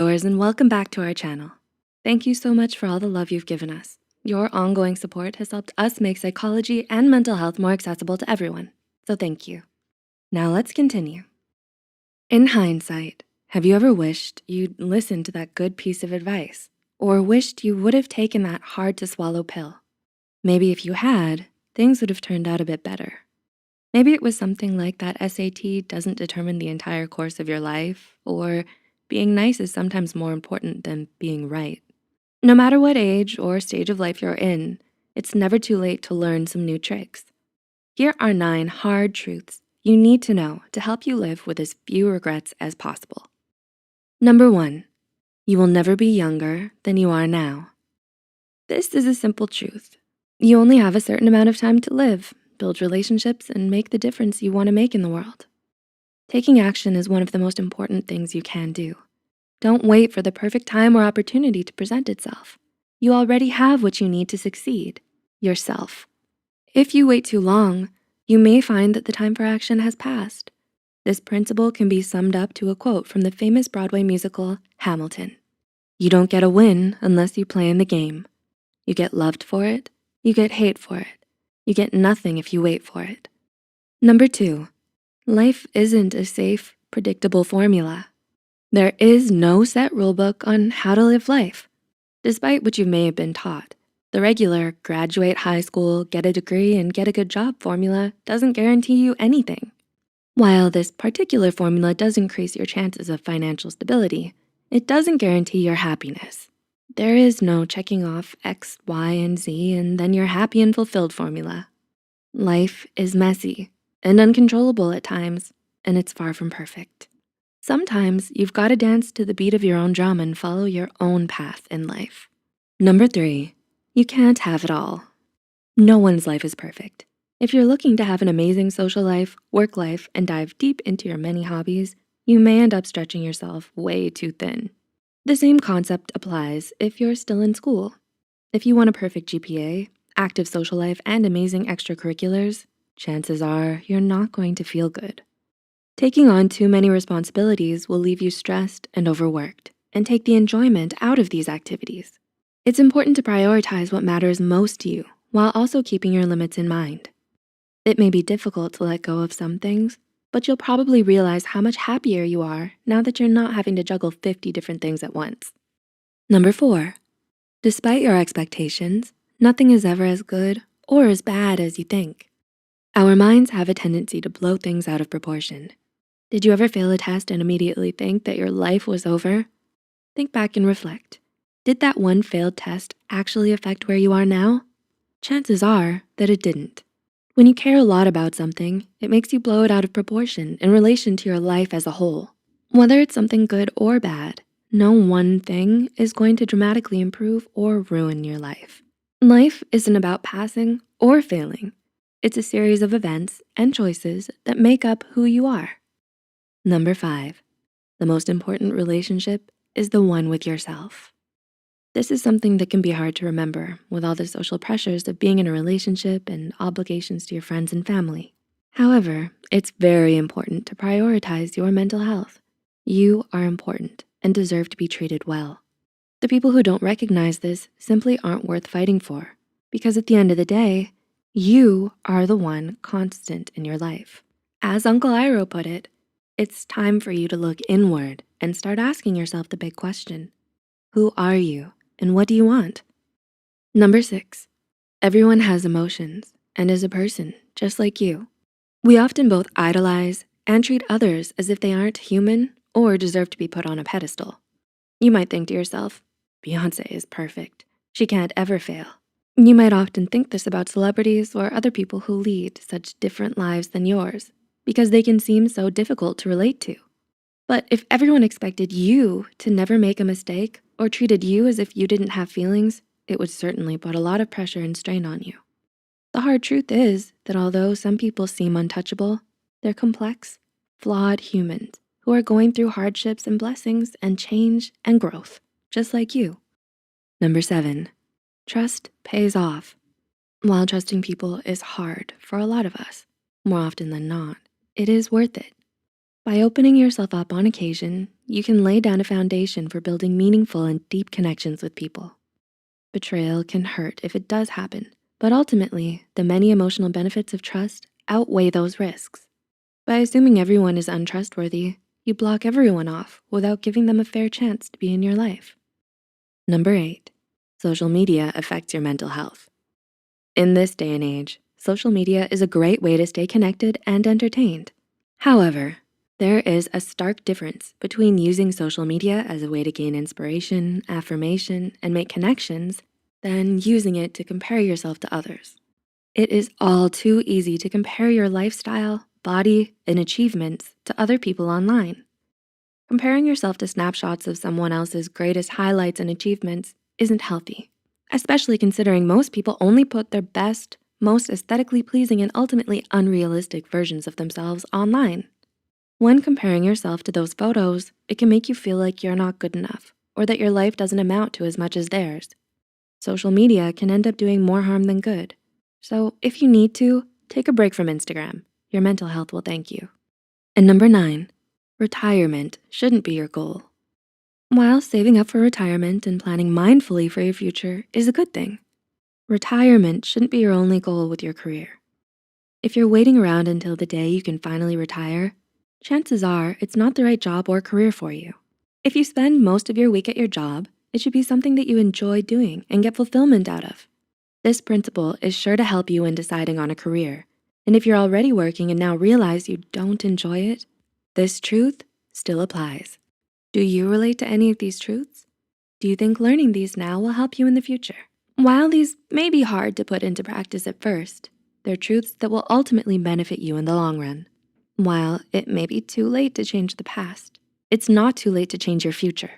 Yours and welcome back to our channel. Thank you so much for all the love you've given us. Your ongoing support has helped us make psychology and mental health more accessible to everyone, so thank you. Now let's continue. In hindsight, have you ever wished you'd listened to that good piece of advice or wished you would have taken that hard to swallow pill? Maybe if you had, things would have turned out a bit better. Maybe it was something like that SAT doesn't determine the entire course of your life, or being nice is sometimes more important than being right. No matter what age or stage of life you're in, it's never too late to learn some new tricks. Here are 9 hard truths you need to know to help you live with as few regrets as possible. Number 1, you will never be younger than you are now. This is a simple truth. You only have a certain amount of time to live, build relationships, and make the difference you wanna make in the world. Taking action is one of the most important things you can do. Don't wait for the perfect time or opportunity to present itself. You already have what you need to succeed, yourself. If you wait too long, you may find that the time for action has passed. This principle can be summed up to a quote from the famous Broadway musical, Hamilton. You don't get a win unless you play in the game. You get loved for it, you get hate for it. You get nothing if you wait for it. Number 2, life isn't a safe, predictable formula. There is no set rulebook on how to live life. Despite what you may have been taught, the regular graduate high school, get a degree, and get a good job formula doesn't guarantee you anything. While this particular formula does increase your chances of financial stability, it doesn't guarantee your happiness. There is no checking off X, Y, and Z and then you're happy and fulfilled formula. Life is messy and uncontrollable at times, and it's far from perfect. Sometimes you've gotta dance to the beat of your own drum and follow your own path in life. Number 3, you can't have it all. No one's life is perfect. If you're looking to have an amazing social life, work life, and dive deep into your many hobbies, you may end up stretching yourself way too thin. The same concept applies if you're still in school. If you want a perfect GPA, active social life, and amazing extracurriculars, chances are you're not going to feel good. Taking on too many responsibilities will leave you stressed and overworked and take the enjoyment out of these activities. It's important to prioritize what matters most to you while also keeping your limits in mind. It may be difficult to let go of some things, but you'll probably realize how much happier you are now that you're not having to juggle 50 different things at once. Number 4, despite your expectations, nothing is ever as good or as bad as you think. Our minds have a tendency to blow things out of proportion. Did you ever fail a test and immediately think that your life was over? Think back and reflect. Did that one failed test actually affect where you are now? Chances are that it didn't. When you care a lot about something, it makes you blow it out of proportion in relation to your life as a whole. Whether it's something good or bad, no one thing is going to dramatically improve or ruin your life. Life isn't about passing or failing. It's a series of events and choices that make up who you are. Number 5, the most important relationship is the one with yourself. This is something that can be hard to remember with all the social pressures of being in a relationship and obligations to your friends and family. However, it's very important to prioritize your mental health. You are important and deserve to be treated well. The people who don't recognize this simply aren't worth fighting for, because at the end of the day, you are the one constant in your life. As Uncle Iroh put it, it's time for you to look inward and start asking yourself the big question: who are you and what do you want? Number 6, everyone has emotions and is a person just like you. We often both idolize and treat others as if they aren't human or deserve to be put on a pedestal. You might think to yourself, Beyonce is perfect. She can't ever fail. You might often think this about celebrities or other people who lead such different lives than yours because they can seem so difficult to relate to. But if everyone expected you to never make a mistake or treated you as if you didn't have feelings, it would certainly put a lot of pressure and strain on you. The hard truth is that although some people seem untouchable, they're complex, flawed humans who are going through hardships and blessings and change and growth, just like you. Number 7, trust pays off. While trusting people is hard for a lot of us, more often than not, it is worth it. By opening yourself up on occasion, you can lay down a foundation for building meaningful and deep connections with people. Betrayal can hurt if it does happen, but ultimately, the many emotional benefits of trust outweigh those risks. By assuming everyone is untrustworthy, you block everyone off without giving them a fair chance to be in your life. Number 8, social media affects your mental health. In this day and age, social media is a great way to stay connected and entertained. However, there is a stark difference between using social media as a way to gain inspiration, affirmation, and make connections than using it to compare yourself to others. It is all too easy to compare your lifestyle, body, and achievements to other people online. Comparing yourself to snapshots of someone else's greatest highlights and achievements isn't healthy, especially considering most people only put their best, most aesthetically pleasing and ultimately unrealistic versions of themselves online. When comparing yourself to those photos, it can make you feel like you're not good enough or that your life doesn't amount to as much as theirs. Social media can end up doing more harm than good. So if you need to, take a break from Instagram. Your mental health will thank you. And number 9, retirement shouldn't be your goal. While saving up for retirement and planning mindfully for your future is a good thing, retirement shouldn't be your only goal with your career. If you're waiting around until the day you can finally retire, chances are it's not the right job or career for you. If you spend most of your week at your job, it should be something that you enjoy doing and get fulfillment out of. This principle is sure to help you in deciding on a career. And if you're already working and now realize you don't enjoy it, this truth still applies. Do you relate to any of these truths? Do you think learning these now will help you in the future? While these may be hard to put into practice at first, they're truths that will ultimately benefit you in the long run. While it may be too late to change the past, it's not too late to change your future.